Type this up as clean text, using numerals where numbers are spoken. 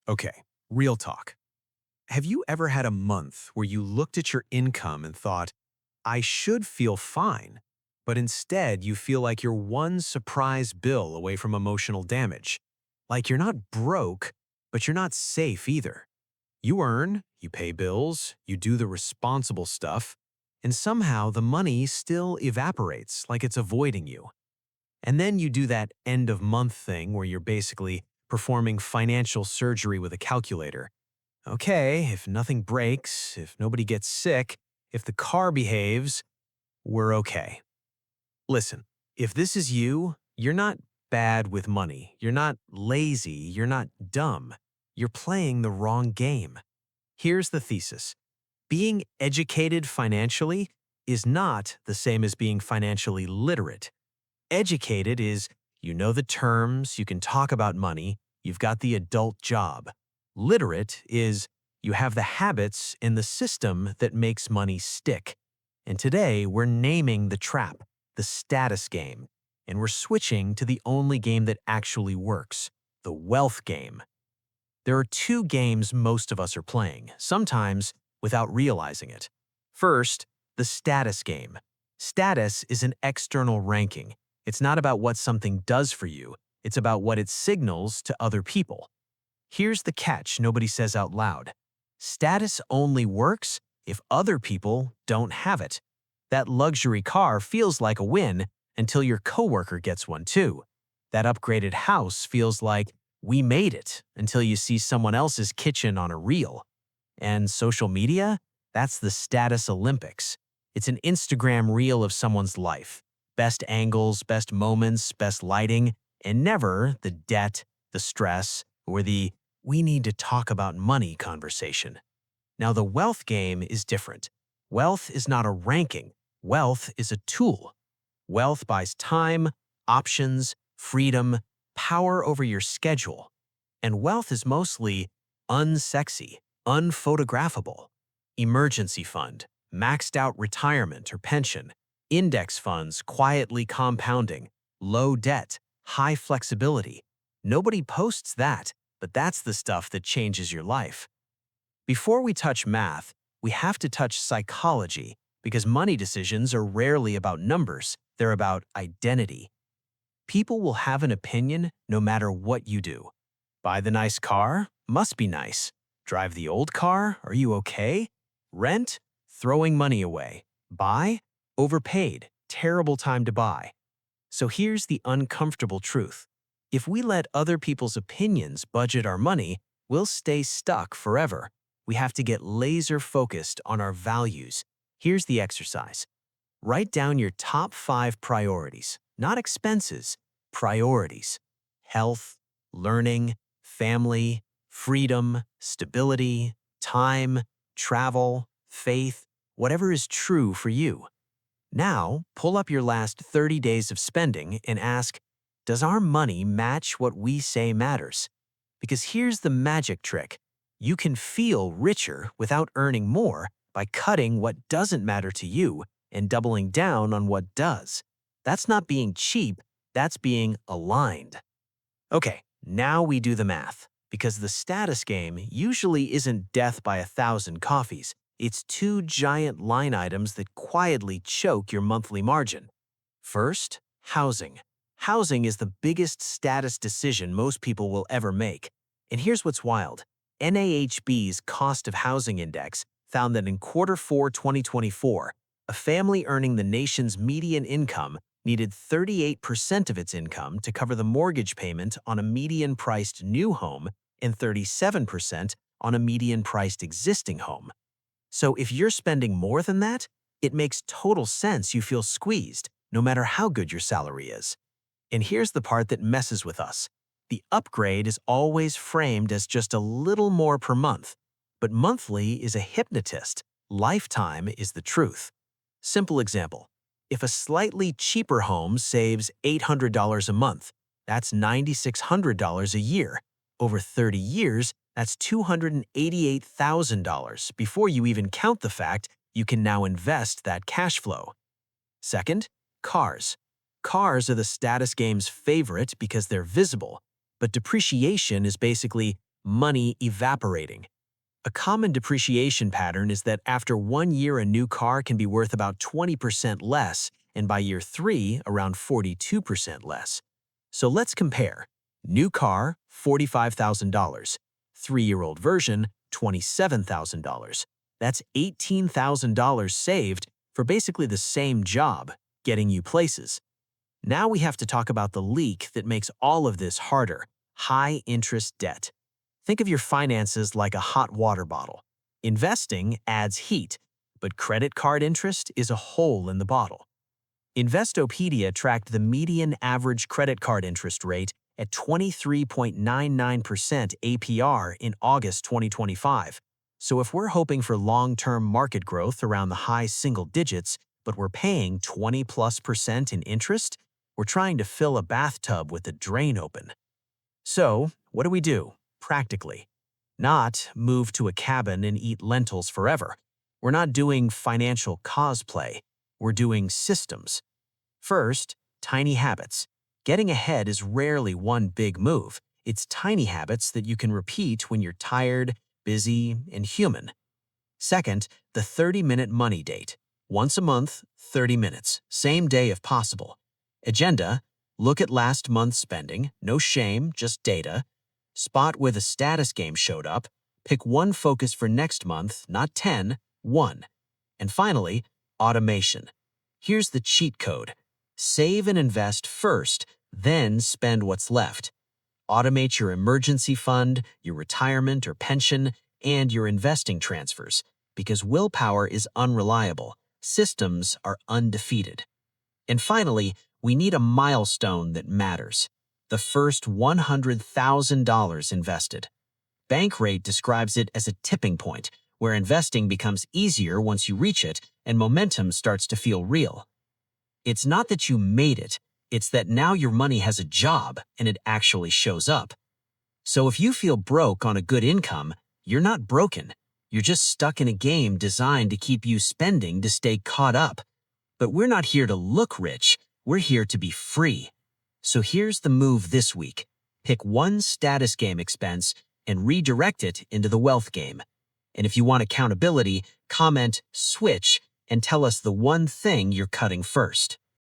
Okay, real talk. Have you ever had a month where you looked at your income and thought, I should feel fine, but instead you feel like you're one surprise bill away from emotional damage? Like you're not broke, but you're not safe either. You earn, you pay bills, you do the responsible stuff, and somehow the money still evaporates like it's avoiding you. And then you do that end of month thing where you're basically performing financial surgery with a calculator. Okay, if nothing breaks, if nobody gets sick, if the car behaves, we're okay. Listen, if this is you, you're not bad with money. You're not lazy. You're not dumb. You're playing the wrong game. Here's the thesis. Being educated financially is not the same as being financially literate. Educated is you know the terms, you can talk about money, you've got the adult job. Literate is you have the habits and the system that makes money stick. And today we're naming the trap, the status game, and we're switching to the only game that actually works, the wealth game. There are two games most of us are playing, sometimes without realizing it. First, the status game. Status is an external ranking. It's not about what something does for you, it's about what it signals to other people. Here's the catch nobody says out loud. Status only works if other people don't have it. That luxury car feels like a win until your coworker gets one too. That upgraded house feels like we made it until you see someone else's kitchen on a reel. And social media? That's the status Olympics. It's an Instagram reel of someone's life. Best angles, best moments, best lighting, and never the debt, the stress, or the we need to talk about money conversation. Now, the wealth game is different. Wealth is not a ranking. Wealth is a tool. Wealth buys time, options, freedom, power over your schedule. And wealth is mostly unsexy, unphotographable. Emergency fund, maxed out retirement or pension, index funds quietly compounding, low debt, high flexibility. Nobody posts that, but that's the stuff that changes your life. Before we touch math, we have to touch psychology because money decisions are rarely about numbers, they're about identity. People will have an opinion no matter what you do. Buy the nice car? Must be nice. Drive the old car? Are you okay? Rent? Throwing money away. Buy? Overpaid. Terrible time to buy. So here's the uncomfortable truth. If we let other people's opinions budget our money, we'll stay stuck forever. We have to get laser focused on our values. Here's the exercise. Write down your top 5 priorities, not expenses, priorities. Health, learning, family, freedom, stability, time, travel, faith, whatever is true for you. Now, pull up your last 30 days of spending and ask, does our money match what we say matters? Because here's the magic trick. You can feel richer without earning more by cutting what doesn't matter to you and doubling down on what does. That's not being cheap, that's being aligned. Okay, now we do the math. Because the status game usually isn't death by 1,000 coffees. It's 2 giant line items that quietly choke your monthly margin. First, housing. Housing is the biggest status decision most people will ever make. And here's what's wild. NAHB's Cost of Housing Index found that in Q4 2024, a family earning the nation's median income needed 38% of its income to cover the mortgage payment on a median-priced new home and 37% on a median-priced existing home. So if you're spending more than that, it makes total sense you feel squeezed, no matter how good your salary is. And here's the part that messes with us. The upgrade is always framed as just a little more per month, but monthly is a hypnotist. Lifetime is the truth. Simple example. If a slightly cheaper home saves $800 a month, that's $9,600 a year. Over 30 years, that's $288,000 before you even count the fact you can now invest that cash flow. Second, cars. Cars are the status game's favorite because they're visible, but depreciation is basically money evaporating. A common depreciation pattern is that after 1 year, a new car can be worth about 20% less, and by year 3, around 42% less. So let's compare. New car, $45,000. 3-year-old version, $27,000. That's $18,000 saved for basically the same job, getting you places. Now we have to talk about the leak that makes all of this harder: high-interest debt. Think of your finances like a hot water bottle. Investing adds heat, but credit card interest is a hole in the bottle. Investopedia tracked the median average credit card interest rate at 23.99% APR in August 2025. So if we're hoping for long-term market growth around the high single digits, but we're paying 20+% in interest, we're trying to fill a bathtub with the drain open. So, what do we do, practically? Not move to a cabin and eat lentils forever. We're not doing financial cosplay. We're doing systems. First, tiny habits. Getting ahead is rarely one big move. It's tiny habits that you can repeat when you're tired, busy, and human. Second, the 30-minute money date. Once a month, 30 minutes, same day if possible. Agenda: look at last month's spending, no shame, just data. Spot where the status game showed up. Pick one focus for next month, not 10, one. And finally, automation. Here's the cheat code. Save and invest first, then spend what's left. Automate your emergency fund, your retirement or pension, and your investing transfers, because willpower is unreliable. Systems are undefeated. And finally, we need a milestone that matters: the first $100,000 invested. Bankrate describes it as a tipping point, where investing becomes easier once you reach it and momentum starts to feel real. It's not that you made it, it's that now your money has a job and it actually shows up. So if you feel broke on a good income, you're not broken. You're just stuck in a game designed to keep you spending to stay caught up. But we're not here to look rich, we're here to be free. So here's the move this week. Pick one status game expense and redirect it into the wealth game. And if you want accountability, comment "switch" and tell us the one thing you're cutting first.